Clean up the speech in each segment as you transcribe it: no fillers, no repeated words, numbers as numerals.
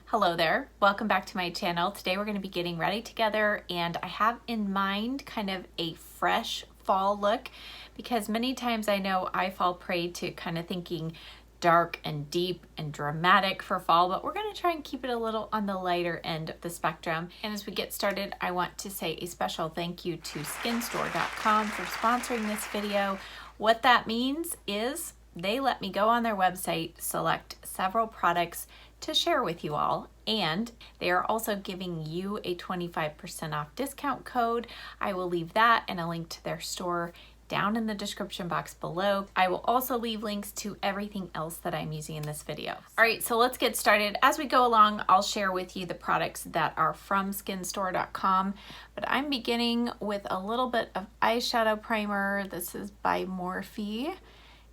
Hello there, welcome back to my channel. Today we're going to be getting ready together, and I have in mind kind of a fresh fall look because many times I know I fall prey to kind of thinking dark and deep and dramatic for fall, but we're going to try and keep it a little on the lighter end of the spectrum. And as we get started, I want to say a special thank you to skinstore.com for sponsoring this video. What that means is they let me go on their website, select several products to share with you all, and they are also giving you a 25% off discount code. I will leave that and a link to their store down in the description box below. I will also leave links to everything else that I'm using in this video. All right, so let's get started. As we go along, I'll share with you the products that are from skinstore.com, but I'm beginning with a little bit of eyeshadow primer. This is by Morphe.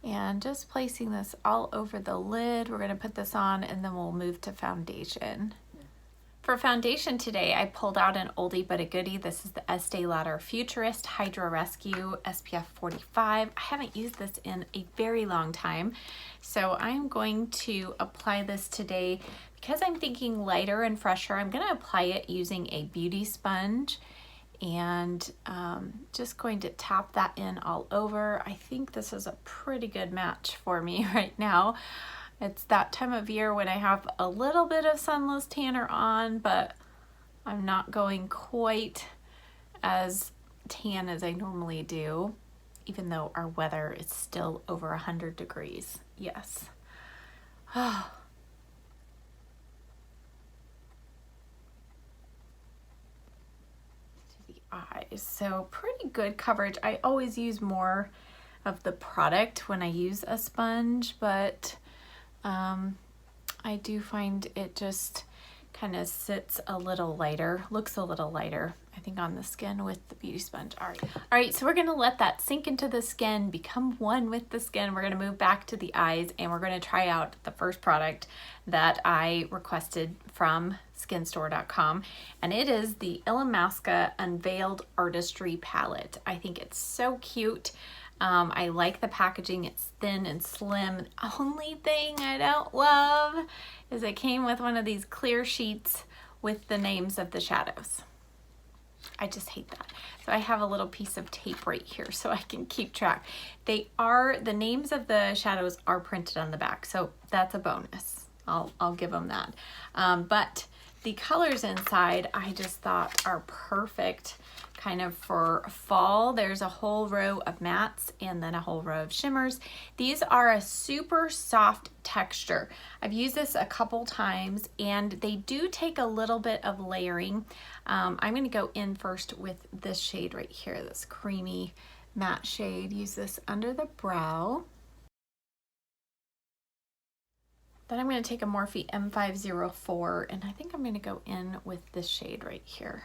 And just placing this all over the lid. We're gonna put this on and then we'll move to foundation. For foundation today, I pulled out an oldie but a goodie. This is the Estee Lauder Futurist Hydra Rescue SPF 45. I haven't used this in a very long time, so I'm going to apply this today. Because I'm thinking lighter and fresher, I'm gonna apply it using a beauty sponge and just going to tap that in all over. I think this is a pretty good match for me right now. It's that time of year when I have a little bit of sunless tanner on, but I'm not going quite as tan as I normally do, even though our weather is still over 100 degrees. Yes. Eyes. So pretty good coverage. I always use more of the product when I use a sponge, but I do find it just kind of sits a little lighter, looks a little lighter, I think, on the skin with the beauty sponge. All right, so we're gonna let that sink into the skin, become one with the skin. We're gonna move back to the eyes and we're gonna try out the first product that I requested from skinstore.com, and it is the Illamasqua Unveiled Artistry palette. I think it's so cute. I like the packaging. It's thin and slim. The only thing I don't love is it came with one of these clear sheets with the names of the shadows. I just hate that. So I have a little piece of tape right here so I can keep track. The names of the shadows are printed on the back, so that's a bonus. I'll give them that. But the colors inside, I just thought are perfect kind of for fall. There's a whole row of mattes and then a whole row of shimmers. These are a super soft texture. I've used this a couple times and they do take a little bit of layering. I'm going to go in first with this shade right here, this creamy matte shade. Use this under the brow. Then I'm going to take a Morphe M504 and I think I'm going to go in with this shade right here.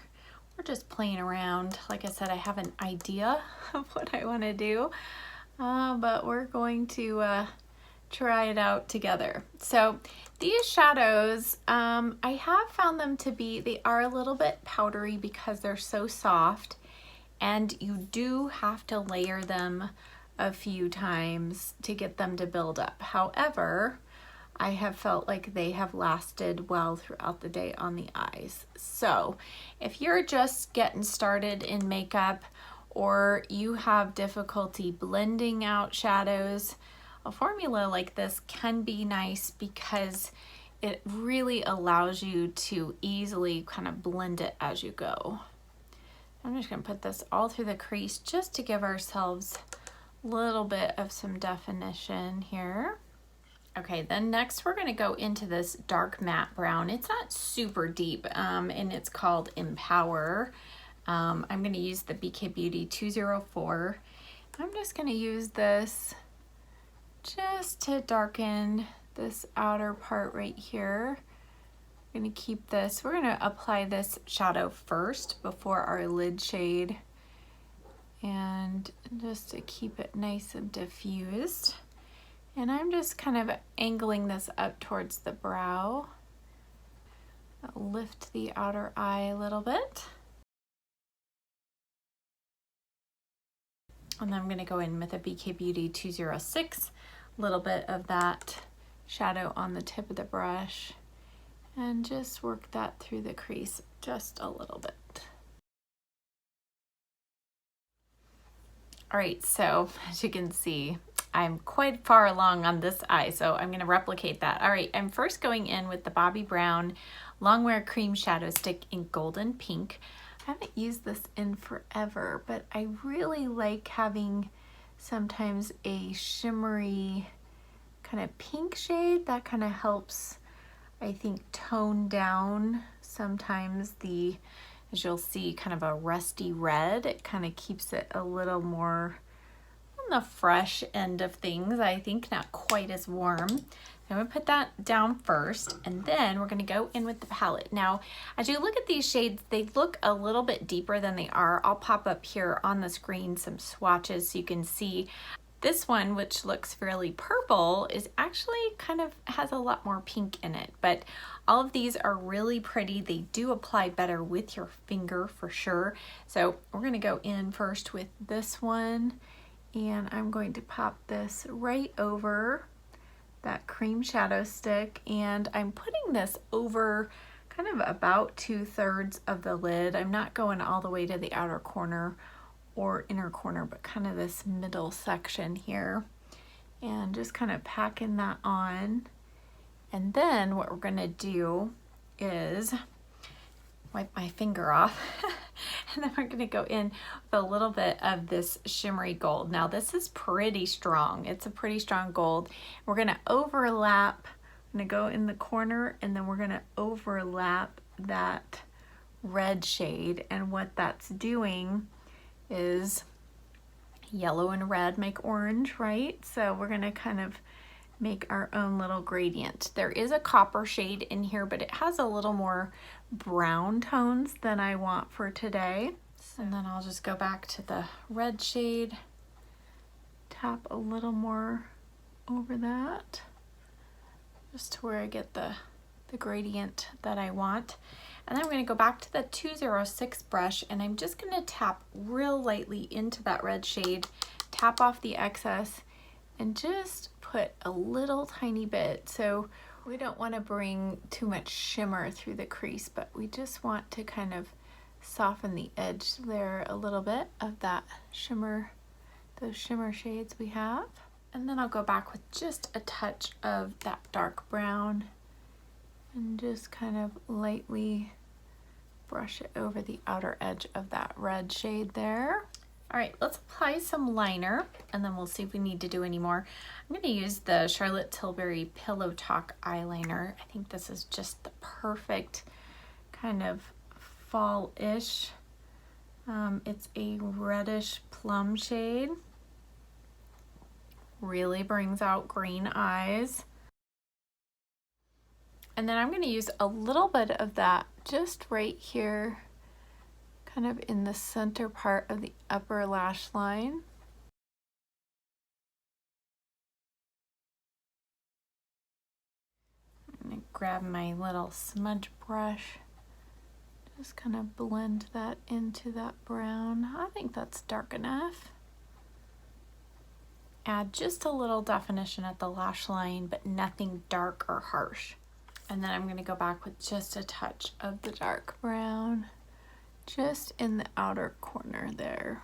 We're just playing around. Like I said, I have an idea of what I want to do, but we're going to try it out together. So these shadows, I have found them to be, they are a little bit powdery because they're so soft, and you do have to layer them a few times to get them to build up. However, I have felt like they have lasted well throughout the day on the eyes. So if you're just getting started in makeup or you have difficulty blending out shadows, a formula like this can be nice because it really allows you to easily kind of blend it as you go. I'm just going to put this all through the crease just to give ourselves a little bit of some definition here. Okay, then next we're going to go into this dark matte brown. It's not super deep, and it's called Empower. I'm going to use the BK Beauty 204. I'm just going to use this just to darken this outer part right here. I'm going to keep this. We're going to apply this shadow first before our lid shade, and just to keep it nice and diffused. And I'm just kind of angling this up towards the brow. I'll lift the outer eye a little bit. And then I'm going to go in with a BK Beauty 206, a little bit of that shadow on the tip of the brush, and just work that through the crease just a little bit. All right, so as you can see, I'm quite far along on this eye, so I'm gonna replicate that. All right, I'm first going in with the Bobbi Brown Longwear Cream Shadow Stick in Golden Pink. I haven't used this in forever, but I really like having sometimes a shimmery kind of pink shade that kind of helps, I think, tone down sometimes the, as you'll see, kind of a rusty red. It kind of keeps it a little more on the fresh end of things, I think, not quite as warm. I'm gonna put that down first, and then we're gonna go in with the palette. Now, as you look at these shades, they look a little bit deeper than they are. I'll pop up here on the screen some swatches so you can see. This one, which looks fairly purple, is actually kind of has a lot more pink in it, but all of these are really pretty. They do apply better with your finger for sure. So we're gonna go in first with this one, and I'm going to pop this right over that cream shadow stick, and I'm putting this over kind of about 2/3 of the lid. I'm not going all the way to the outer corner or inner corner, but kind of this middle section here, and just kind of packing that on. And then what we're gonna do is wipe my finger off and then we're gonna go in with a little bit of this shimmery gold. Now this is pretty strong. It's a pretty strong gold. We're gonna overlap, I'm gonna go in the corner, and then we're gonna overlap that red shade. And what that's doing is yellow and red make orange, right? So we're gonna kind of make our own little gradient. There is a copper shade in here, but it has a little more brown tones than I want for today. And then I'll just go back to the red shade, tap a little more over that, just to where I get the gradient that I want. And then I'm going to go back to the 206 brush, and I'm just going to tap real lightly into that red shade, tap off the excess, and just put a little tiny bit. So we don't want to bring too much shimmer through the crease, but we just want to kind of soften the edge there a little bit of that shimmer, those shimmer shades we have. And then I'll go back with just a touch of that dark brown and just kind of lightly brush it over the outer edge of that red shade there. All right, let's apply some liner, and then we'll see if we need to do any more. I'm gonna use the Charlotte Tilbury Pillow Talk eyeliner. I think this is just the perfect kind of fall-ish. It's a reddish plum shade. Really brings out green eyes. And then I'm gonna use a little bit of that just right here, kind of in the center part of the upper lash line. I'm gonna grab my little smudge brush, just kind of blend that into that brown. I think that's dark enough. Add just a little definition at the lash line, but nothing dark or harsh. And then I'm going to go back with just a touch of the dark brown, just in the outer corner there.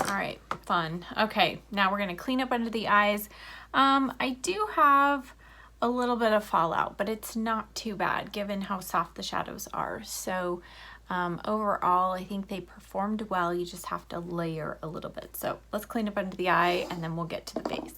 All right, fun. Okay, now we're going to clean up under the eyes. I do have a little bit of fallout, but it's not too bad given how soft the shadows are. So overall, I think they performed well. You just have to layer a little bit. So let's clean up under the eye, and then we'll get to the base.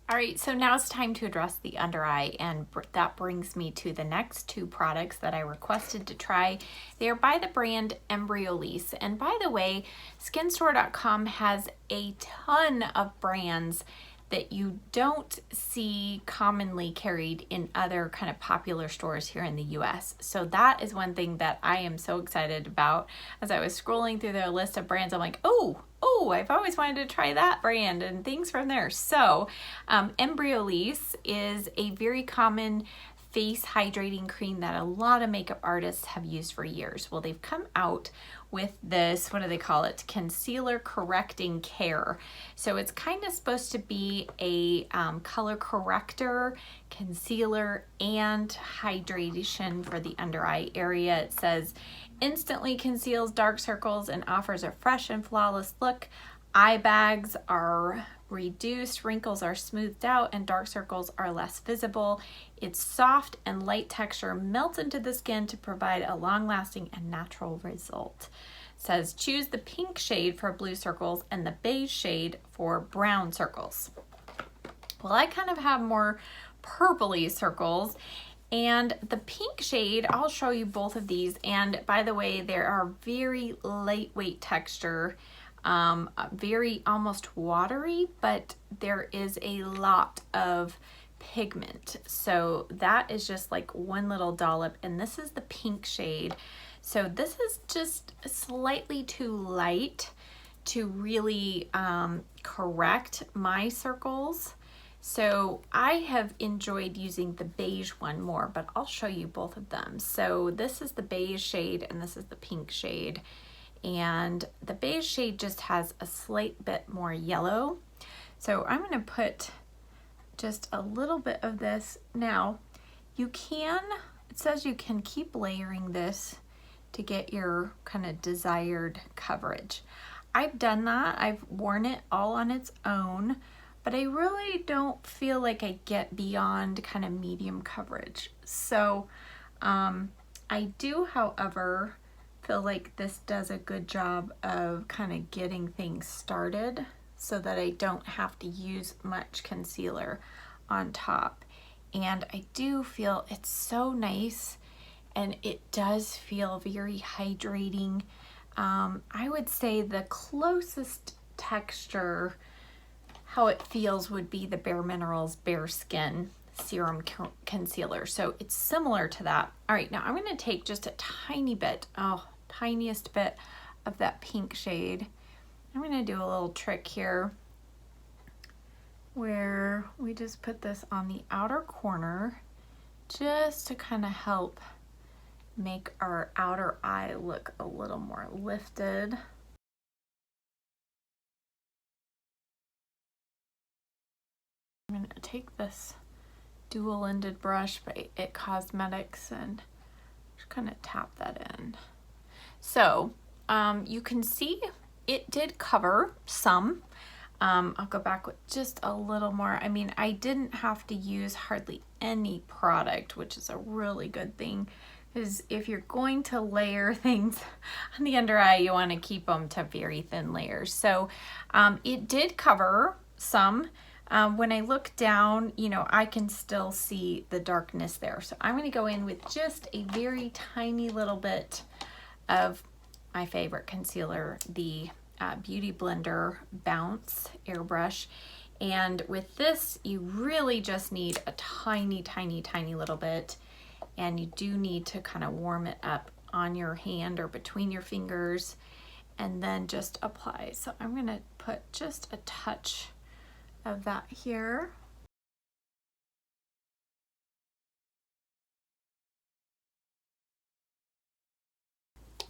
All right, so now it's time to address the under eye, and that brings me to the next two products that I requested to try. They are by the brand Embryolisse, and by the way, skinstore.com has a ton of brands that you don't see commonly carried in other kind of popular stores here in the US. So that is one thing that I am so excited about. As I was scrolling through their list of brands, I'm like, oh, I've always wanted to try that brand and things from there. So Embryolisse is a very common face hydrating cream that a lot of makeup artists have used for years. Well, they've come out with this, what do they call it? Concealer Correcting Care. So it's kind of supposed to be a color corrector, concealer, and hydration for the under eye area. It says, instantly conceals dark circles and offers a fresh and flawless look. Eye bags are reduced, wrinkles are smoothed out, and dark circles are less visible. Its soft and light texture melts into the skin to provide a long-lasting and natural result. It says choose the pink shade for blue circles and the beige shade for brown circles. Well, I kind of have more purpley circles, and the pink shade, I'll show you both of these. And by the way, they are very lightweight texture. Very almost watery, but there is a lot of pigment. So that is just like one little dollop, and this is the pink shade. So this is just slightly too light to really correct my circles. So I have enjoyed using the beige one more, but I'll show you both of them. So this is the beige shade and this is the pink shade. And the beige shade just has a slight bit more yellow. So I'm going to put just a little bit of this. Now you can, it says you can keep layering this to get your kind of desired coverage. I've done that. I've worn it all on its own, but I really don't feel like I get beyond kind of medium coverage. So I do, however, feel like this does a good job of kind of getting things started so that I don't have to use much concealer on top. And I do feel it's so nice, and it does feel very hydrating. I would say the closest texture, how it feels, would be the Bare Minerals Bare Skin Serum Concealer. So it's similar to that. All right, now I'm going to take just a tiny bit, tiniest bit of that pink shade. I'm going to do a little trick here where we just put this on the outer corner just to kind of help make our outer eye look a little more lifted. I'm going to take this dual-ended brush by It Cosmetics and just kind of tap that in. So you can see it did cover some. I'll go back with just a little more. I mean, I didn't have to use hardly any product, which is a really good thing, because if you're going to layer things on the under eye, you want to keep them to very thin layers. So it did cover some. When I look down, you know, I can still see the darkness there. So I'm going to go in with just a very tiny little bit of my favorite concealer, the Beautyblender Bounce Airbrush. And with this, you really just need a tiny, tiny, tiny little bit. And you do need to kind of warm it up on your hand or between your fingers and then just apply. So I'm going to put just a touch of that here.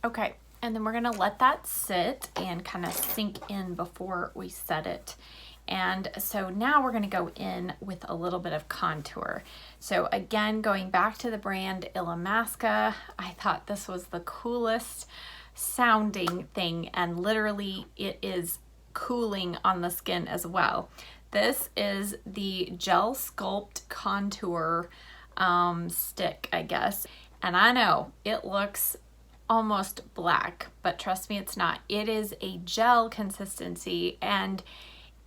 Okay, and then we're gonna let that sit and kind of sink in before we set it. And so now we're gonna go in with a little bit of contour. So again, going back to the brand Illamasqua, I thought this was the coolest sounding thing, and literally it is cooling on the skin as well. This is the Gel Sculpt Contour stick, I guess. And I know it looks almost black, but trust me, it's not. It is a gel consistency, and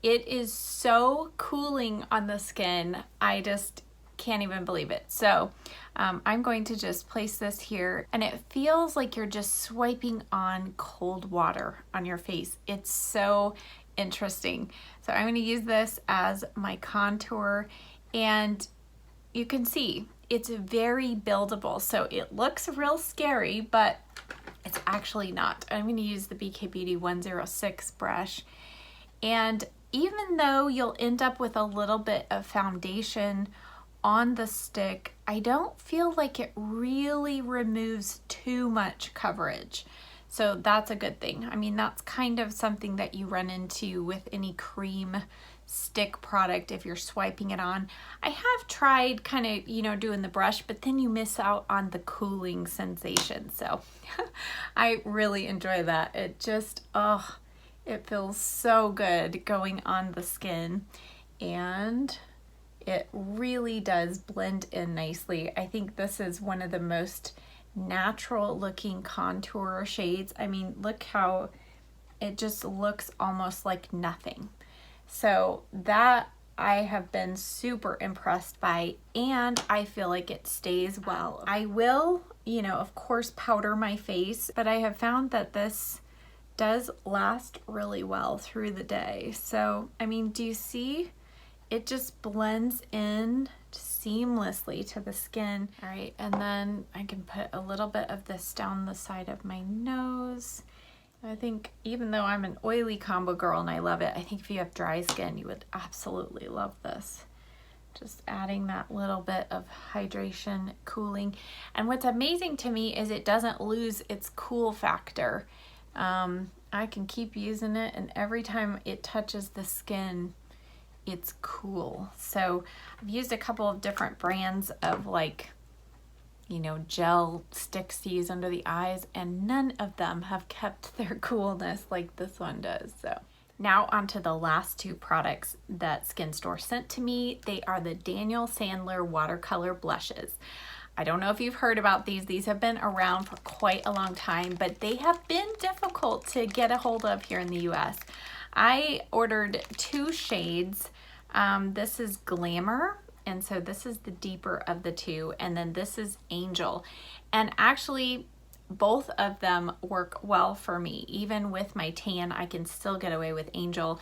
it is so cooling on the skin. I just can't even believe it. So I'm going to just place this here, and it feels like you're just swiping on cold water on your face. It's so interesting. So I'm going to use this as my contour, and you can see it's very buildable. So it looks real scary, but it's actually not. I'm going to use the BK Beauty 106 brush, and even though you'll end up with a little bit of foundation on the stick, I don't feel like it really removes too much coverage. So that's a good thing. I mean, that's kind of something that you run into with any cream stick product if you're swiping it on. I have tried kind of, you know, doing the brush, but then you miss out on the cooling sensation. So I really enjoy that. It just, oh, it feels so good going on the skin, and it really does blend in nicely. I think this is one of the most natural looking contour shades. I mean, look how it just looks almost like nothing. So that I have been super impressed by, and I feel like it stays well. I will, you know, of course, powder my face, but I have found that this does last really well through the day. So, I mean, do you see? It just blends in seamlessly to the skin. All right, and then I can put a little bit of this down the side of my nose. I think even though I'm an oily combo girl and I love it, I think if you have dry skin, you would absolutely love this. Just adding that little bit of hydration, cooling. And what's amazing to me is it doesn't lose its cool factor. I can keep using it, and every time it touches the skin, it's cool. So I've used a couple of different brands of, like, you know, gel sticks to use under the eyes, and none of them have kept their coolness like this one does. So now onto the last two products that Skin Store sent to me. They are the Daniel Sandler watercolor blushes. I don't know if you've heard about these. These have been around for quite a long time, but they have been difficult to get a hold of here in the US. I ordered two shades. This is Glamour, and so this is the deeper of the two, and then this is Angel. And actually, both of them work well for me. Even with my tan, I can still get away with Angel.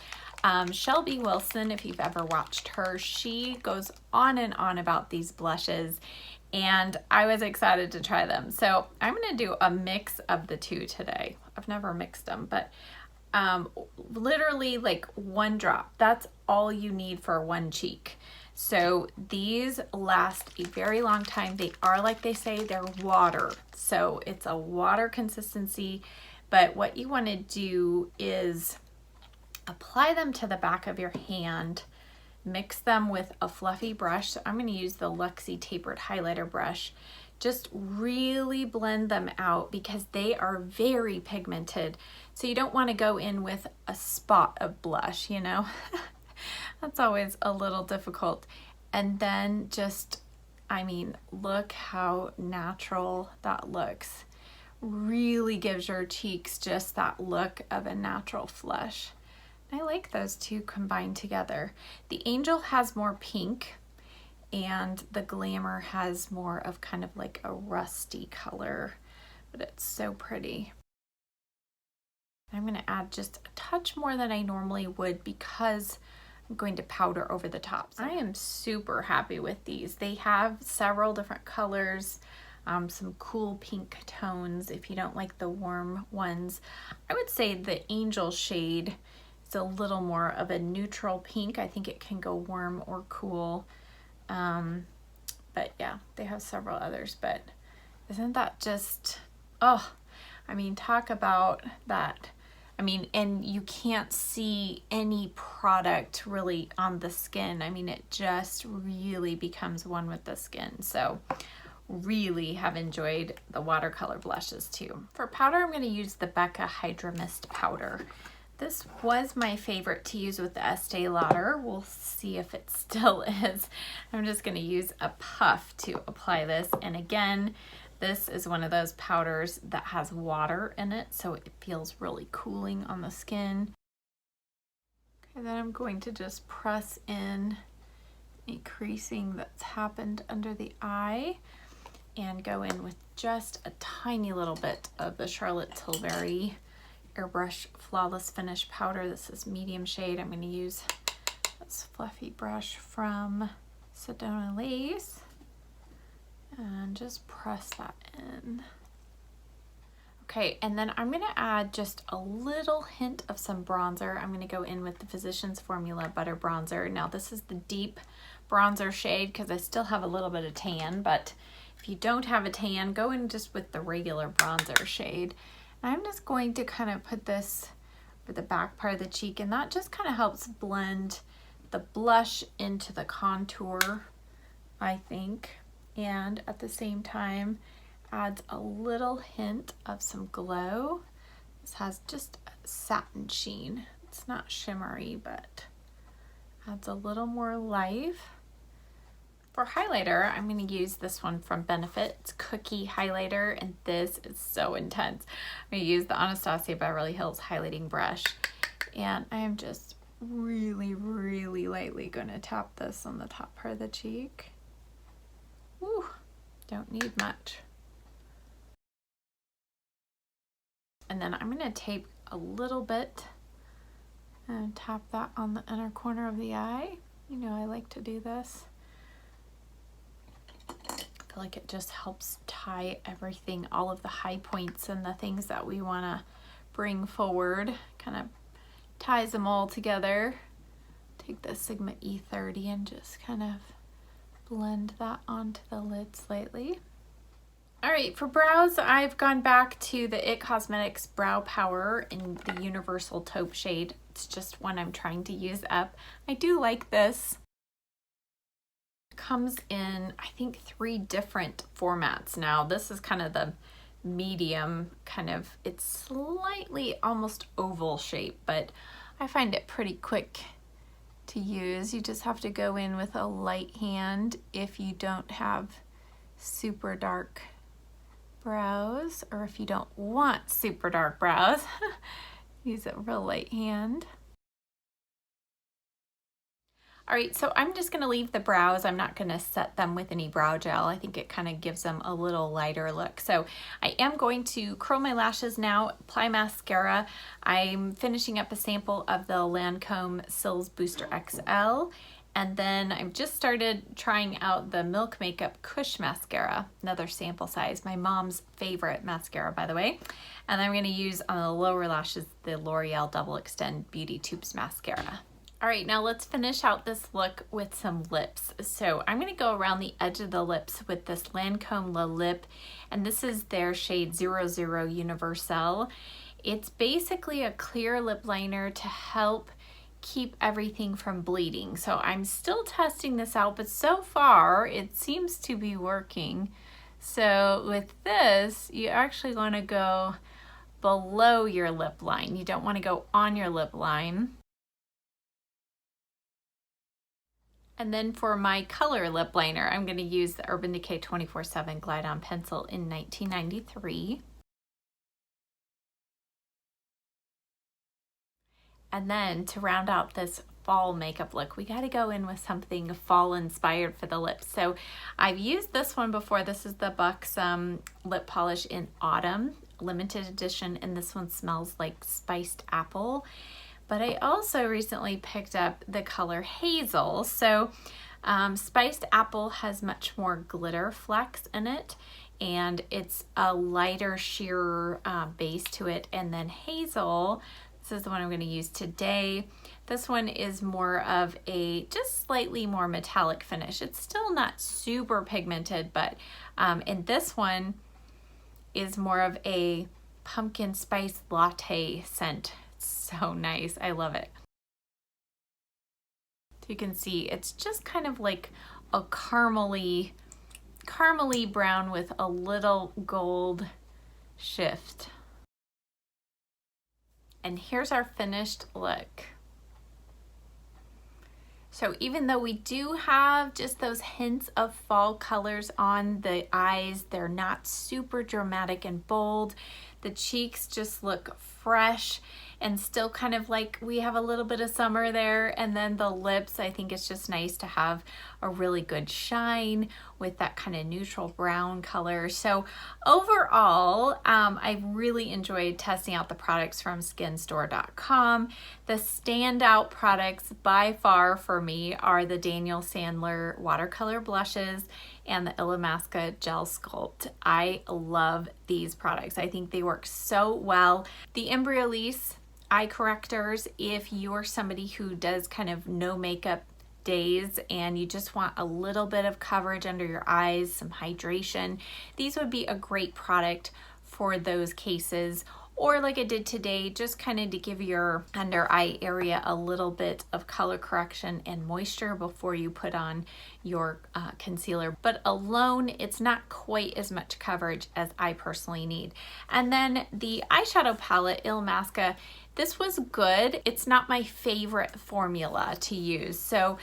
Shelby Wilson, if you've ever watched her, she goes on and on about these blushes, and I was excited to try them. So I'm gonna do a mix of the two today. I've never mixed them, but literally like one drop. That's all you need for one cheek. So these last a very long time. They are, like they say, they're water. So it's a water consistency, but what you want to do is apply them to the back of your hand, mix them with a fluffy brush. So I'm going to use the Luxe tapered highlighter brush. Just really blend them out because they are very pigmented. So you don't want to go in with a spot of blush, you know. That's always a little difficult. And then just, I mean, look how natural that looks. Really gives your cheeks just that look of a natural flush. I like those two combined together. The Angel has more pink, and the Glamour has more of kind of like a rusty color, but it's so pretty. I'm going to add just a touch more than I normally would because I'm going to powder over the top. So I am super happy with these. They have several different colors, some cool pink tones if you don't like the warm ones. I would say the Angel shade is a little more of a neutral pink. I think it can go warm or cool. But yeah, they have several others, but isn't that just, oh, I mean, talk about that. I mean, and you can't see any product really on the skin. I mean, it just really becomes one with the skin. So really have enjoyed the watercolor blushes too. For powder, I'm going to use the BECCA Hydra Mist powder. This was my favorite to use with the Estee Lauder. We'll see if it still is. I'm just going to use a puff to apply this. And again, this is one of those powders that has water in it, so it feels really cooling on the skin. Okay, then I'm going to just press in any creasing that's happened under the eye and go in with just a tiny little bit of the Charlotte Tilbury Airbrush Flawless Finish powder. This is medium shade. I'm going to use this fluffy brush from Embryolisse and just press that in. Okay, and then I'm going to add just a little hint of some bronzer. I'm going to go in with the Physicians Formula Butter Bronzer. Now this is the deep bronzer shade because I still have a little bit of tan, but if you don't have a tan, go in just with the regular bronzer shade. And I'm just going to kind of put this for the back part of the cheek, and that just kind of helps blend the blush into the contour, I think, and at the same time adds a little hint of some glow. This has just a satin sheen. It's not shimmery, but adds a little more life. For highlighter, I'm going to use this one from Benefit. It's Cookie Highlighter, and this is so intense. I'm going to use the Anastasia Beverly Hills highlighting brush, and I am just really, really lightly going to tap this on the top part of the cheek. Woo, don't need much. And then I'm going to tape a little bit and tap that on the inner corner of the eye. You know, I like to do this. I feel like it just helps tie everything, all of the high points and the things that we want to bring forward, kind of ties them all together. Take the Sigma E30 and just kind of blend that onto the lid slightly. All right, for brows, I've gone back to the IT Cosmetics Brow Power in the Universal Taupe shade. It's just one I'm trying to use up. I do like this. It comes in, I think, 3 different formats now. This is kind of the medium, kind of, it's slightly almost oval shape, but I find it pretty quick to use. You just have to go in with a light hand if you don't have super dark brows, or if you don't want super dark brows, use a real light hand. All right, so I'm just gonna leave the brows. I'm not gonna set them with any brow gel. I think it kind of gives them a little lighter look. So I am going to curl my lashes now, apply mascara. I'm finishing up a sample of the Lancome Sills Booster XL. And then I've just started trying out the Milk Makeup Kush Mascara, another sample size, my mom's favorite mascara, by the way. And I'm gonna use on the lower lashes, the L'Oreal Double Extend Beauty Tubes Mascara. All right, now let's finish out this look with some lips. So I'm gonna go around the edge of the lips with this Lancome Le Lip, and this is their shade 00 Universal. It's basically a clear lip liner to help keep everything from bleeding. So I'm still testing this out, but so far it seems to be working. So with this, you actually want to go below your lip line. You don't want to go on your lip line. And then for my color lip liner, I'm going to use the Urban Decay 24/7 Glide On Pencil in 1993. And then to round out this fall makeup look, we got to go in with something fall inspired for the lips. So I've used this one before. This is the Bucks lip polish in Autumn, limited edition, and this one smells like spiced apple. But I also recently picked up the color Hazel. So spiced apple has much more glitter flecks in it, and it's a lighter, sheer base to it. And then Hazel, this is the one I'm going to use today. This one is more of a just slightly more metallic finish. It's still not super pigmented, but and this one is more of a pumpkin spice latte scent. It's so nice. I love it. So you can see it's just kind of like a caramely brown with a little gold shift. And here's our finished look. So even though we do have just those hints of fall colors on the eyes, they're not super dramatic and bold. The cheeks just look fresh and still kind of like we have a little bit of summer there. And then the lips, I think it's just nice to have a really good shine with that kind of neutral brown color. So overall, I really enjoyed testing out the products from skinstore.com. The standout products by far for me are the Daniel Sandler watercolor blushes and the Illamasqua Gel Sculpt. I love these products. I think they work so well. The Embryolisse eye correctors, if you're somebody who does kind of no makeup days and you just want a little bit of coverage under your eyes, some hydration, these would be a great product for those cases. Or like I did today, just kind of to give your under eye area a little bit of color correction and moisture before you put on your concealer. But alone, it's not quite as much coverage as I personally need. And then the eyeshadow palette, Illamasqua, this was good. It's not my favorite formula to use. So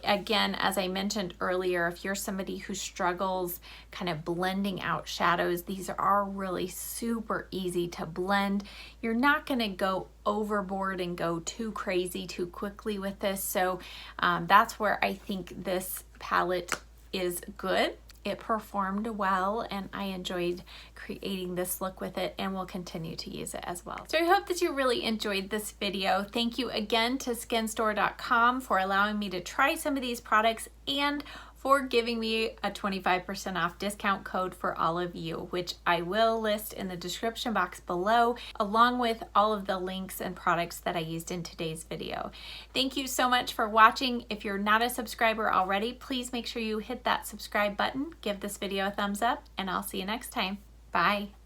again, as I mentioned earlier, if you're somebody who struggles kind of blending out shadows, these are really super easy to blend. You're not going to go overboard and go too crazy too quickly with this. So that's where I think this palette is good. It performed well and I enjoyed creating this look with it and will continue to use it as well. So I hope that you really enjoyed this video. Thank you again to skinstore.com for allowing me to try some of these products and for giving me a 25% off discount code for all of you, which I will list in the description box below, along with all of the links and products that I used in today's video. Thank you so much for watching. If you're not a subscriber already, please make sure you hit that subscribe button, give this video a thumbs up, and I'll see you next time. Bye.